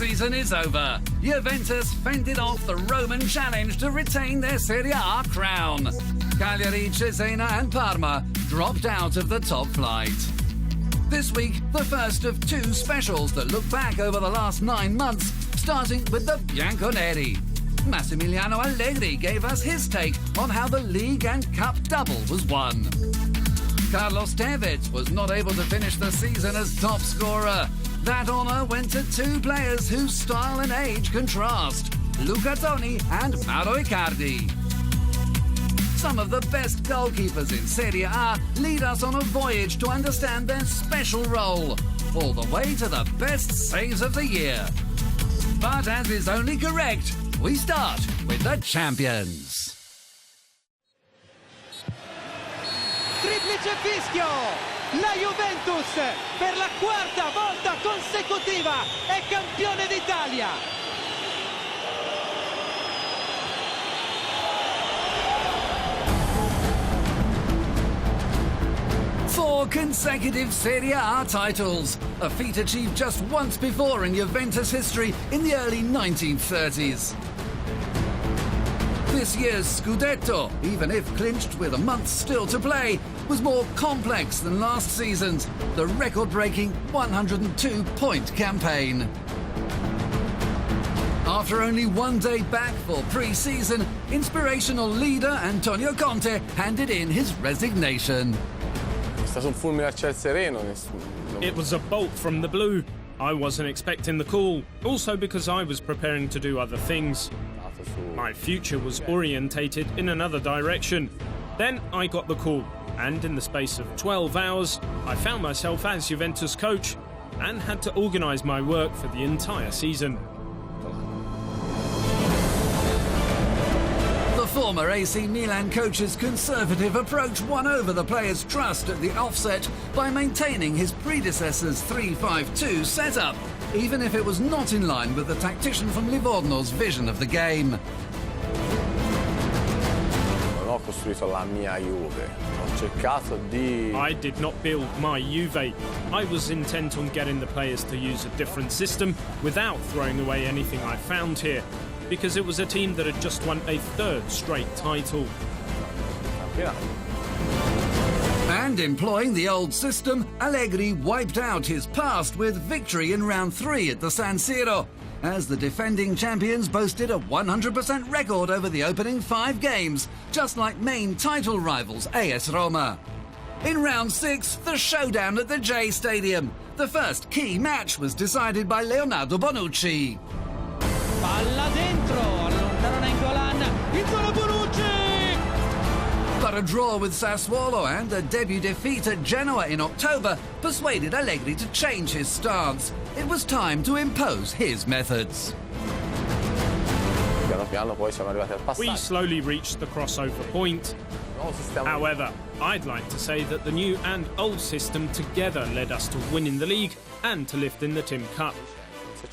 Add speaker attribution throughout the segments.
Speaker 1: season is over. Juventus fended off the Roman challenge to retain their Serie A crown. Cagliari, Cesena and Parma dropped out of the top flight. This week, the first of two specials that look back over the last 9 months, starting with the Bianconeri. Massimiliano Allegri gave us his take on how the league and cup double was won. Carlos Tevez was not able to finish the season as top scorer. That honour went to two players whose style and age contrast, Luca Toni and Mauro Icardi. Some of the best goalkeepers in Serie A lead us on a voyage to understand their special role, all the way to the best saves of the year. But as is only correct, we start with the champions.
Speaker 2: Triplice fischio! La Juventus per la quarta volta consecutiva è campione d'Italia!
Speaker 1: Four consecutive Serie A titles, a feat achieved just once before in Juventus history in the early 1930s. This year's Scudetto, even if clinched with a month still to play, was more complex than last season's, the record-breaking 102-point campaign. After only 1 day back for pre-season, inspirational leader Antonio Conte handed in his resignation.
Speaker 3: It was a bolt from the blue. I wasn't expecting the call, also because I was preparing to do other things. My future was orientated in another direction. Then I got the call, and in the space of 12 hours, I found myself as Juventus coach and had to organise my work for the entire season.
Speaker 1: The former AC Milan coach's conservative approach won over the players' trust at the offset by maintaining his predecessor's 3-5-2 setup, even if it was not in line with the tactician from Livorno's vision of the game.
Speaker 3: I did not build my Juve. I was intent on getting the players to use a different system without throwing away anything I found here, because it was a team that had just won a third straight title.
Speaker 1: And employing the old system, Allegri wiped out his past with victory in round 3 at the San Siro, as the defending champions boasted a 100% record over the opening 5 games, just like main title rivals AS Roma. In round 6, the showdown at the J Stadium. The first key match was decided by Leonardo Bonucci.
Speaker 2: Palla dentro, allontana Nainggolan, Nicola Bonucci!
Speaker 1: But a draw with Sassuolo and a debut defeat at Genoa in October persuaded Allegri to change his stance. It was time to impose his methods.
Speaker 3: We slowly reached the crossover point. However, I'd like to say that the new and old system together led us to winning the league and to lifting the Tim Cup.
Speaker 1: A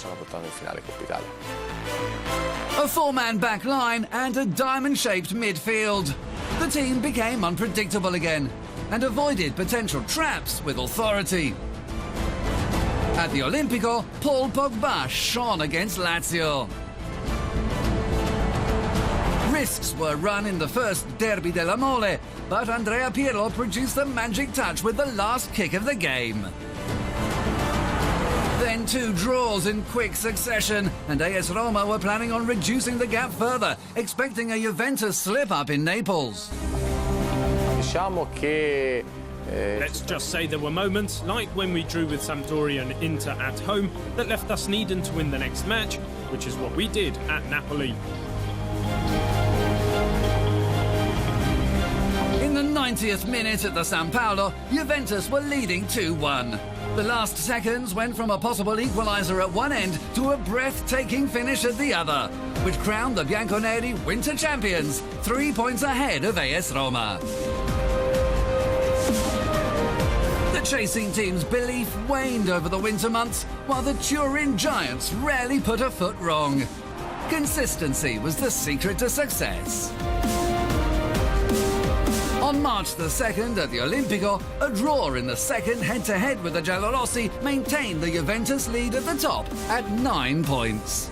Speaker 1: 4-man back line and a diamond-shaped midfield. The team became unpredictable again and avoided potential traps with authority. At the Olimpico, Paul Pogba shone against Lazio. Risks were run in the first Derby della Mole, but Andrea Pirlo produced the magic touch with the last kick of the game. Then 2 draws in quick succession, and AS Roma were planning on reducing the gap further, expecting a Juventus slip-up in Naples.
Speaker 3: Let's just say there were moments, like when we drew with Sampdoria and Inter at home, that left us needing to win the next match, which is what we did at Napoli.
Speaker 1: In the 90th minute at the San Paolo, Juventus were leading 2-1. The last seconds went from a possible equaliser at one end to a breathtaking finish at the other, which crowned the Bianconeri winter champions, 3 points ahead of AS Roma. The chasing team's belief waned over the winter months, while the Turin Giants rarely put a foot wrong. Consistency was the secret to success. On March the 2nd at the Olimpico, a draw in the second head-to-head with the Giallorossi maintained the Juventus lead at the top at 9 points.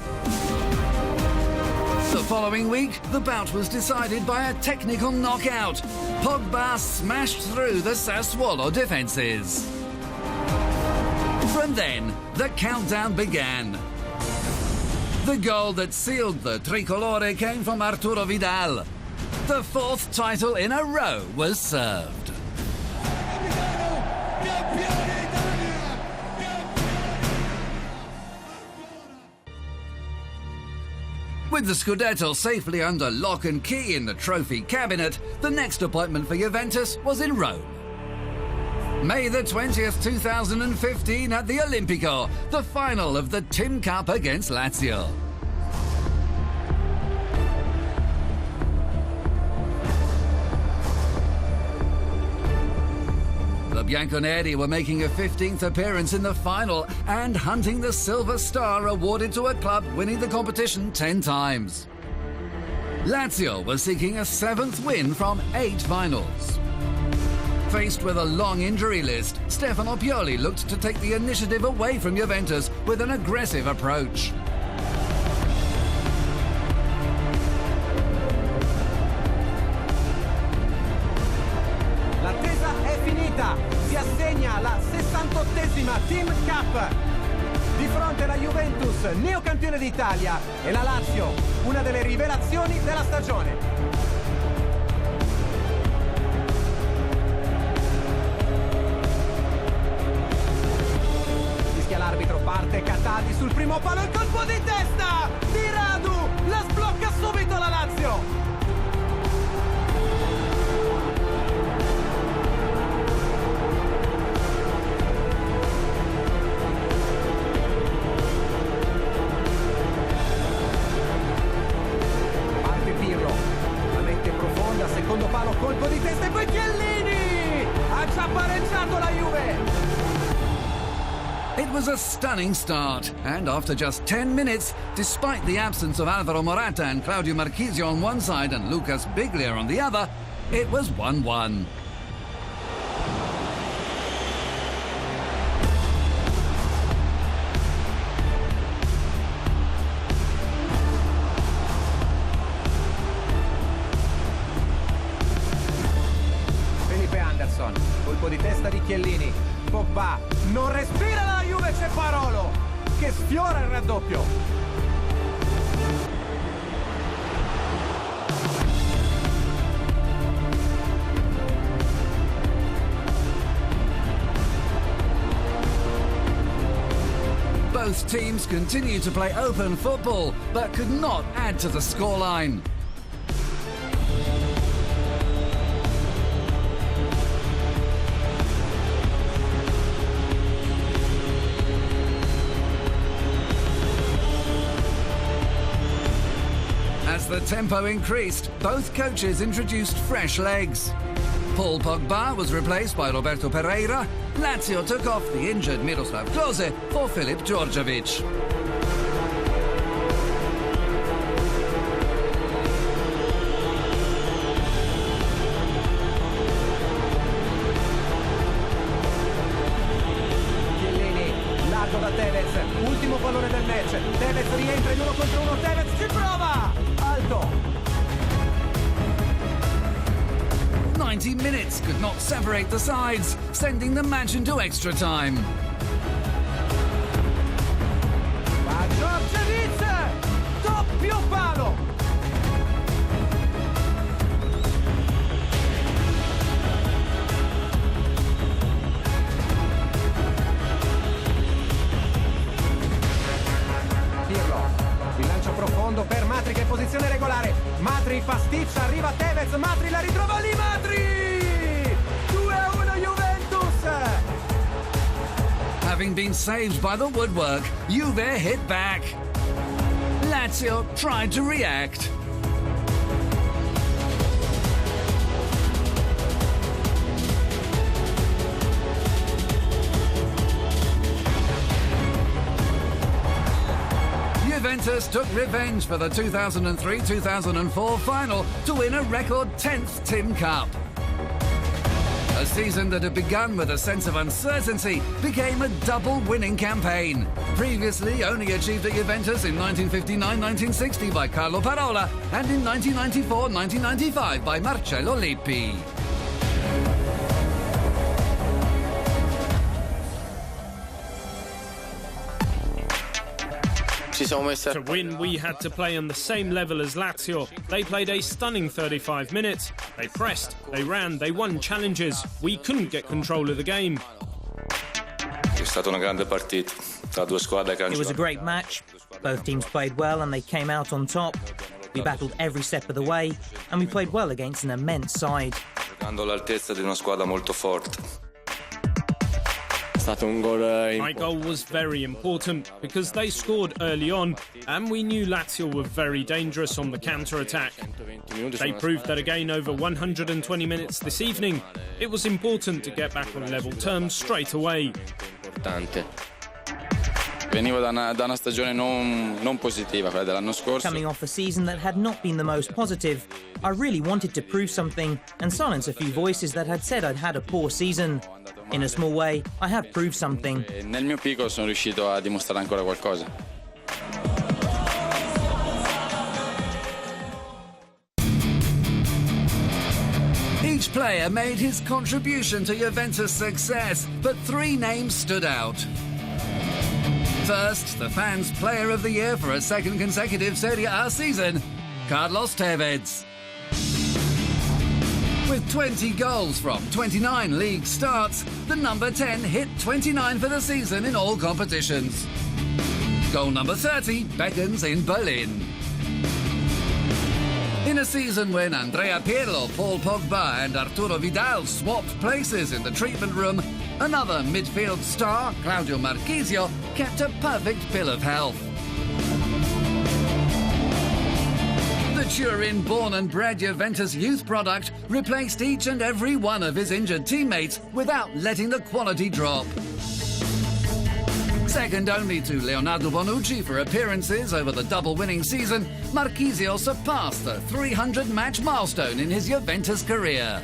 Speaker 1: The following week, the bout was decided by a technical knockout. Pogba smashed through the Sassuolo defences. From then, the countdown began. The goal that sealed the tricolore came from Arturo Vidal. The fourth title in a row was served. With the Scudetto safely under lock and key in the trophy cabinet, the next appointment for Juventus was in Rome. May the 20th, 2015 at the Olimpico, the final of the Tin Cup against Lazio. The Bianconeri were making a 15th appearance in the final and hunting the Silver Star awarded to a club winning the competition 10 times. Lazio was seeking a 7th win from 8 finals. Faced with a long injury list, Stefano Pioli looked to take the initiative away from Juventus with an aggressive approach.
Speaker 2: L'attesa è finita, si assegna la 68esima Team Cup. Di fronte alla Juventus, neocampione d'Italia, e la Lazio, una delle rivelazioni della stagione. Fischia l'arbitro, parte Cataldi sul primo palo, il colpo di testa di Radu, la sblocca subito la Lazio. Secondo palo, colpo di testa e poi Chiellini! Ha già pareggiato la Juve!
Speaker 1: It was a stunning start, and after just 10 minutes, despite the absence of Alvaro Morata and Claudio Marchisio on one side and Lucas Biglia on the other, it was 1-1.
Speaker 2: Colpo di testa di Chiellini, Pogba, non respira la Juve, c'è Parolo che sfiora il raddoppio.
Speaker 1: Both teams continued to play open football, but could not add to the scoreline. As the tempo increased, both coaches introduced fresh legs. Paul Pogba was replaced by Roberto Pereira. Lazio took off the injured Miroslav Klose for Filip Djordjevic.
Speaker 2: Chiellini, largo da Tevez, ultimo pallone del match. Tevez rientra in 1 contro 1, Tevez ci prova! Alto!
Speaker 1: 90 minutes could not separate the sides, sending the match into extra time.
Speaker 2: Va Djordjevic! Doppio palo! Pirlo, il lancio profondo per Matri che è in posizione regolare. Matri pasticcia, arriva Tevez, Matri la ritrova lì, Matri! 2-1 Juventus!
Speaker 1: Having been saved by the woodwork, Juve hit back. Lazio tried to react. Juventus took revenge for the 2003-2004 final to win a record 10th Tin Cup. A season that had begun with a sense of uncertainty became a double-winning campaign. Previously only achieved at Juventus in 1959-1960 by Carlo Parola and in 1994-1995 by Marcello Lippi.
Speaker 3: To win, we had to play on the same level as Lazio. They played a stunning 35 minutes. They pressed, they ran, they won challenges. We couldn't get control of the game.
Speaker 4: It
Speaker 5: was a great match. Both teams played well and they came out on top. We battled every step of the way and we played well against an immense side.
Speaker 3: My goal was very important because they scored early on and we knew Lazio were very dangerous on the counter-attack. They proved that again over 120 minutes this evening. It was important to get back on level terms straight away.
Speaker 5: Coming off a season that had not been the most positive, I really wanted to prove something and silence a few voices that had said I'd had a poor season. In a small way, I have proved something.
Speaker 4: Nel mio piccolo sono riuscito a dimostrare ancora qualcosa.
Speaker 1: Each player made his contribution to Juventus' success, but three names stood out. First, the fans' Player of the Year for a second consecutive Serie A season, Carlos Tevez. With 20 goals from 29 league starts, the number 10 hit 29 for the season in all competitions. Goal number 30 beckons in Berlin. In a season when Andrea Pirlo, Paul Pogba and Arturo Vidal swapped places in the treatment room, another midfield star, Claudio Marchisio, kept a perfect bill of health. The Turin-born and bred Juventus youth product replaced each and every one of his injured teammates without letting the quality drop. Second only to Leonardo Bonucci for appearances over the double-winning season, Marchisio surpassed the 300-match milestone in his Juventus career.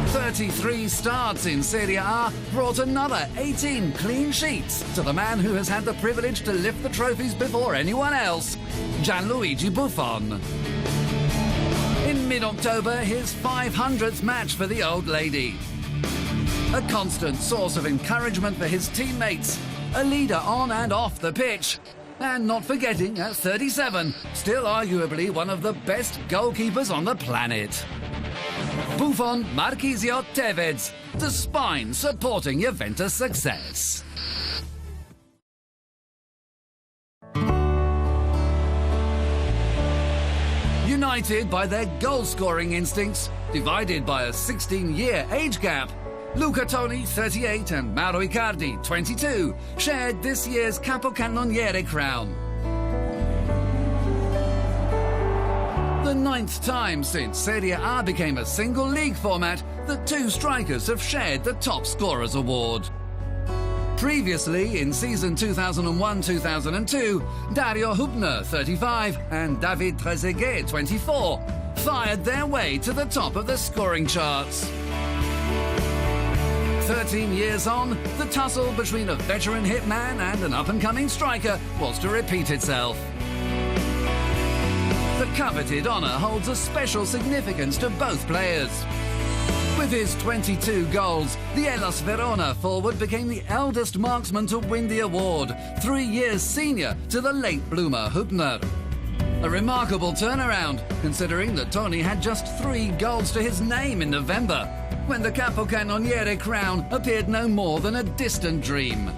Speaker 1: 33 starts in Serie A brought another 18 clean sheets to the man who has had the privilege to lift the trophies before anyone else, Gianluigi Buffon. In mid-October, his 500th match for the old lady. A constant source of encouragement for his teammates, a leader on and off the pitch, and not forgetting, at 37, still arguably one of the best goalkeepers on the planet. Buffon, Marchisio, Tevez, the spine supporting Juventus' success. United by their goal-scoring instincts, divided by a 16-year age gap, Luca Toni, 38, and Mauro Icardi, 22, shared this year's Capocannoniere crown. The 9th time since Serie A became a single league format that two strikers have shared the top scorers award. Previously, in season 2001-2002, Dario Hübner, 35, and David Trezeguet, 24, fired their way to the top of the scoring charts. 13 years on, the tussle between a veteran hitman and an up-and-coming striker was to repeat itself. The coveted honour holds a special significance to both players. With his 22 goals, the Hellas Verona forward became the eldest marksman to win the award, 3 years senior to the late bloomer Hübner. A remarkable turnaround, considering that Toni had just 3 goals to his name in November, when the Capocannoniere crown appeared no more than a distant dream.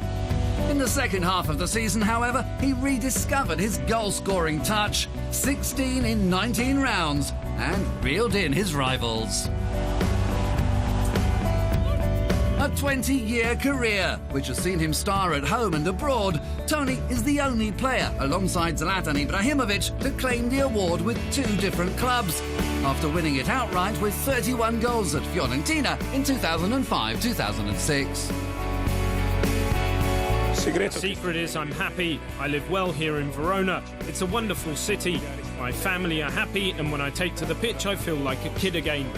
Speaker 1: In the second half of the season, however, he rediscovered his goal-scoring touch, 16 in 19 rounds, and reeled in his rivals. A 20-year career, which has seen him star at home and abroad, Toni is the only player, alongside Zlatan Ibrahimovic, to claim the award with 2 different clubs, after winning it outright with 31 goals at Fiorentina in 2005-2006.
Speaker 3: The secret is I'm happy. I live well here in Verona. It's a wonderful city. My family are happy, and when I take to the pitch, I feel like a kid again.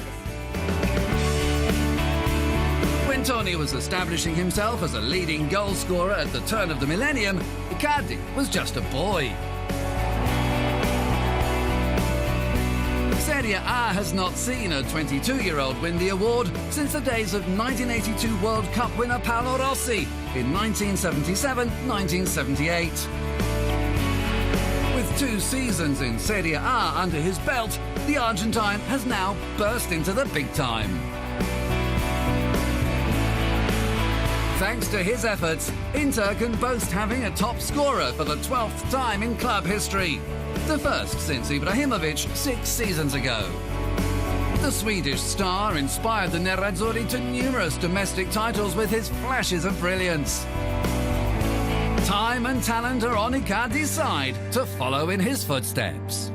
Speaker 1: When Tony was establishing himself as a leading goal scorer at the turn of the millennium, Icardi was just a boy. Serie A has not seen a 22-year-old win the award since the days of 1982 World Cup winner Paolo Rossi in 1977-1978. With 2 seasons in Serie A under his belt, the Argentine has now burst into the big time. Thanks to his efforts, Inter can boast having a top scorer for the 12th time in club history, the first since Ibrahimovic 6 seasons ago. The Swedish star inspired the Nerazzurri to numerous domestic titles with his flashes of brilliance. Time and talent are on Icardi's side to follow in his footsteps.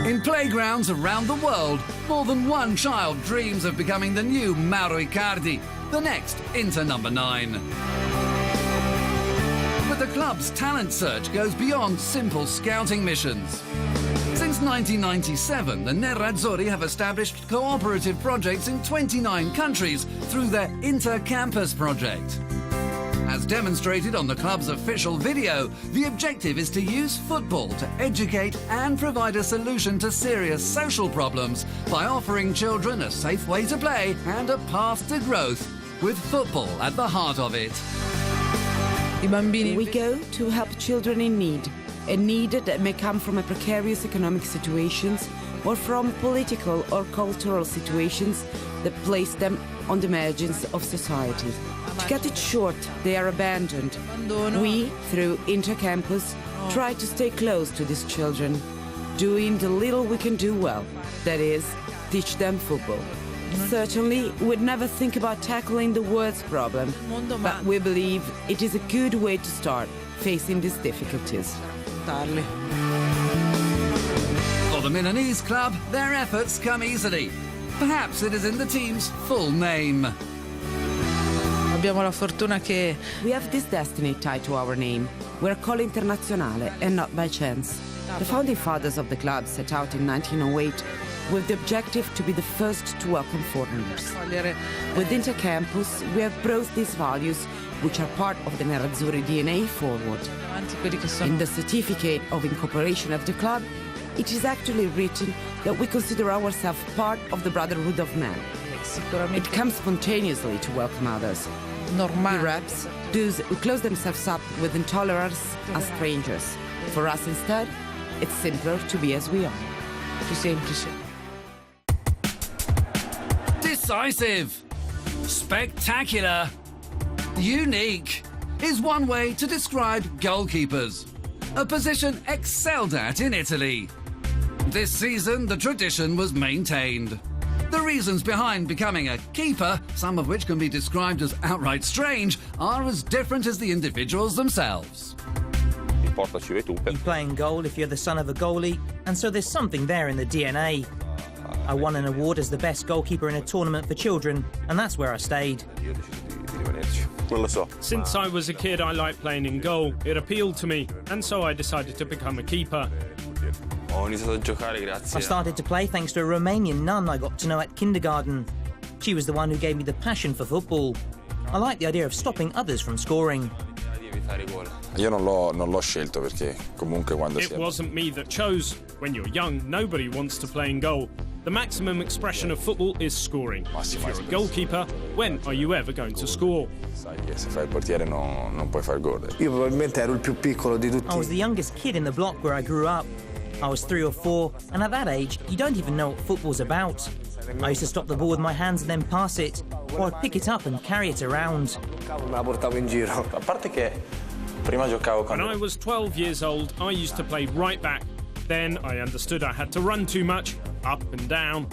Speaker 1: In playgrounds around the world, more than one child dreams of becoming the new Mauro Icardi, the next Inter number 9. But the club's talent search goes beyond simple scouting missions. Since 1997, the Nerazzurri have established cooperative projects in 29 countries through their Inter-Campus project. As demonstrated on the club's official video, the objective is to use football to educate and provide a solution to serious social problems by offering children a safe way to play and a path to growth, with football at the heart of it.
Speaker 6: We go to help children in need, a need that may come from a precarious economic situations or from political or cultural situations that place them on the margins of society. To cut it short, they are abandoned. We, through Inter-Campus, try to stay close to these children, doing the little we can do well, that is, teach them football. Certainly, we'd never think about tackling the world's problem, but we believe it is a good way to start facing these difficulties.
Speaker 1: For the Milanese club, their efforts come easily. Perhaps it is in the team's full name.
Speaker 6: We have this destiny tied to our name. We're called Internazionale, and not by chance. The founding fathers of the club set out in 1908 with the objective to be the first to welcome foreigners. With Inter-Campus, we have brought these values, which are part of the Nerazzurri DNA, forward. In the certificate of incorporation of the club, it is actually written that we consider ourselves part of the brotherhood of man. It comes spontaneously to welcome others. Perhaps those who close themselves up with intolerance are strangers. For us, instead, it's simpler to be as we are.
Speaker 1: Decisive, spectacular, unique is one way to describe goalkeepers, a position excelled at in Italy. This season, the tradition was maintained. The reasons behind becoming a keeper, some of which can be described as outright strange, are as different as the individuals themselves.
Speaker 5: You play in goal if you're the son of a goalie, and so there's something there in the DNA. I won an award as the best goalkeeper in a tournament for children, and that's where I stayed.
Speaker 3: Since I was a kid, I liked playing in goal. It appealed to me, and so I decided to become a keeper.
Speaker 5: I started to play thanks to a Romanian nun I got to know at kindergarten. She was the one who gave me the passion for football. I like the idea of stopping others from scoring.
Speaker 3: It wasn't me that chose. When you're young, nobody wants to play in goal. The maximum expression of football is scoring. If you're a goalkeeper, when are you ever going to score?
Speaker 5: I was the youngest kid in the block where I grew up. I was 3 or 4, and at that age, you don't even know what football's about. I used to stop the ball with my hands and then pass it, or I'd pick it up and carry it around.
Speaker 3: When I was 12 years old, I used to play right back. Then I understood I had to run too much, up and down.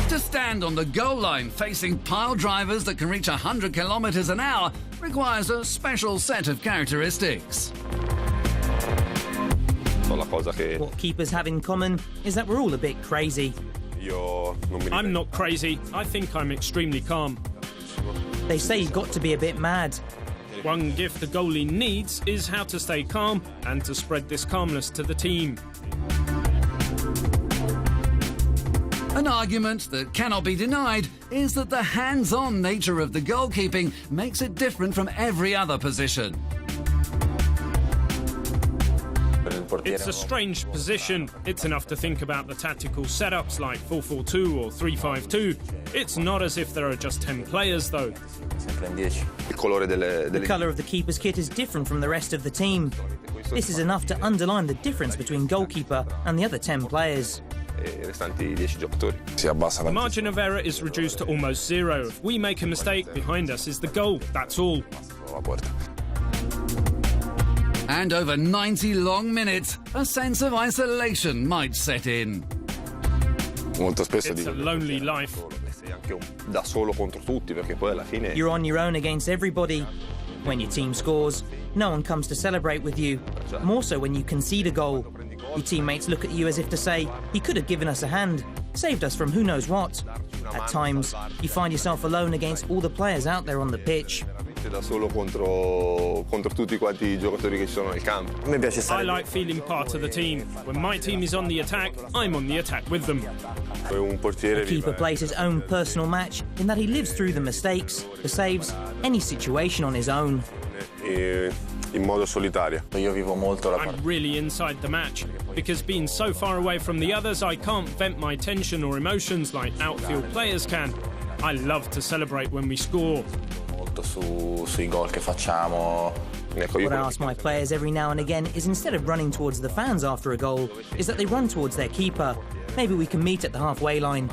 Speaker 1: To stand on the goal line facing pile drivers that can reach 100 kilometers an hour requires a special set of characteristics.
Speaker 5: What keepers have in common is that we're all a bit crazy.
Speaker 3: I'm not crazy. I think I'm extremely calm.
Speaker 5: They say you've got to be a bit mad.
Speaker 3: One gift the goalie needs is how to stay calm and to spread this calmness to the team.
Speaker 1: An argument that cannot be denied is that the hands-on nature of the goalkeeping makes it different from every other position.
Speaker 3: It's a strange position. It's enough to think about the tactical setups like 4-4-2 or 3-5-2. It's not as if there are just 10 players, though.
Speaker 5: The colour of the keeper's kit is different from the rest of the team. This is enough to underline the difference between goalkeeper and the other 10 players.
Speaker 3: The margin of error is reduced to almost zero. If we make a mistake, behind us is the goal. That's all.
Speaker 1: And over 90 long minutes, a sense of isolation might set in.
Speaker 3: It's a lonely life.
Speaker 5: You're on your own against everybody. When your team scores, no one comes to celebrate with you. More so when you concede a goal. Your teammates look at you as if to say, he could have given us a hand, saved us from who knows what. At times, you find yourself alone against all the players out there on the pitch.
Speaker 3: I like feeling part of the team. When my team is on the attack, I'm on the attack with them.
Speaker 5: The keeper plays his own personal match in that he lives through the mistakes, the saves, any situation on his own.
Speaker 3: I'm really inside the match, because being so far away from the others, I can't vent my tension or emotions like outfield players can. I love to celebrate when we score.
Speaker 5: What I ask my players every now and again is, instead of running towards the fans after a goal, is that they run towards their keeper. Maybe we can meet at the halfway line.